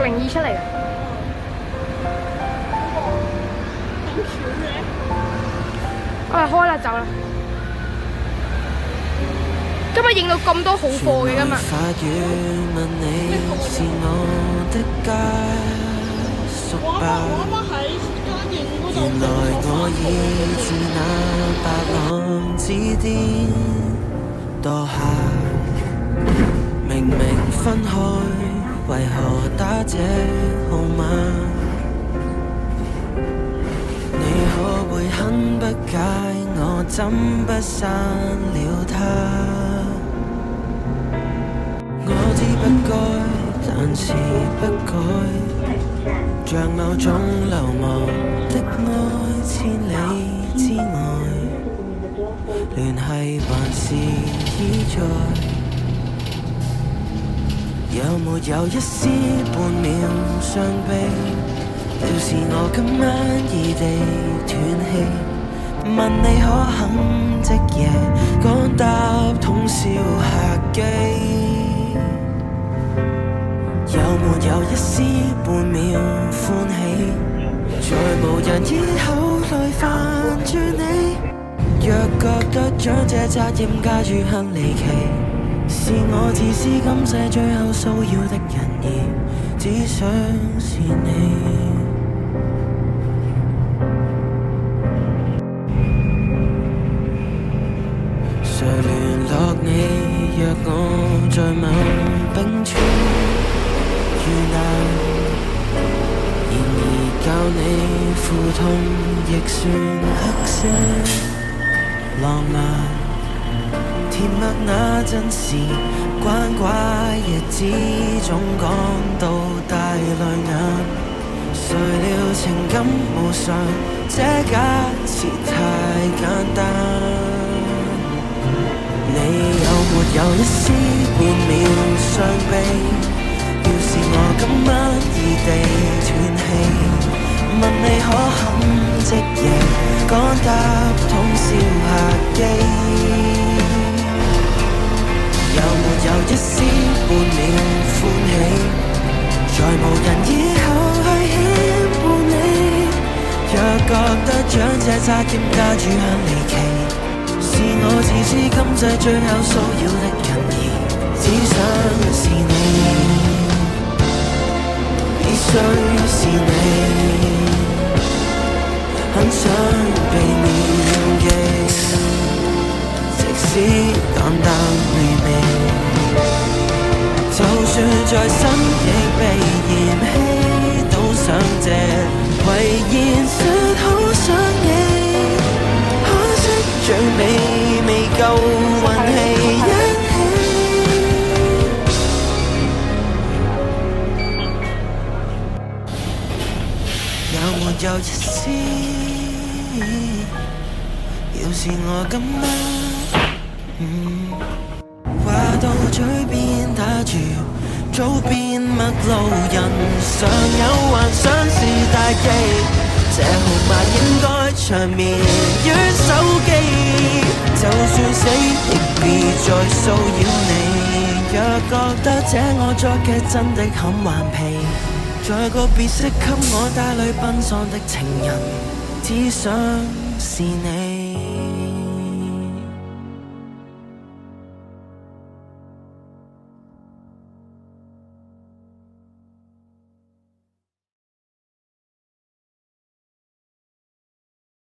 泳衣出嚟嘅。開啦，走啦！今日影到咁多好貨嘅今日。原來我已自那白浪之巔墮下，明明分開，為何打這號碼？你可會很不解，我怎不刪了他？我知不該，但是不改，像某種流亡的愛，千里之外，聯繫還是依在。有沒有一絲半秒傷悲？要是我今晚異地斷氣，問你可肯即夜趕搭通宵客機？有沒有一絲半秒歡喜？在無人以口來煩住你，若覺得將這責任加諸很離奇，是我自私今世最後騷擾的人兒，只想是你。誰聯絡你？若我在某冰川遇難，然而教你苦痛亦算黑色浪漫。甜蜜那陣時，關懷日子總講到大淚眼。誰料情感無常，這假設太簡單。你有沒有一絲半秒傷悲？要是我今晚異地斷氣，問你可肯即夜趕搭通宵客機？有沒有一絲半秒歡喜？在無人以後去牽絆你，若覺得將這責任加諸很離奇，是我自私今世最後騷擾的人兒，只想是你，必須是你，很想被念記，即使淡淡回味，就算再新亦被嫌棄，都想借遺言說好想你。最美未夠運氣一起，有沒有一絲？要是我今晚話到嘴邊打住，早變陌路人，常有幻想是大忌。這號碼應該長眠於手機，就算死亦別再騷擾你。若覺得這我作嘅真的很頑皮，在個別識給我帶淚奔喪的情人，只想是你。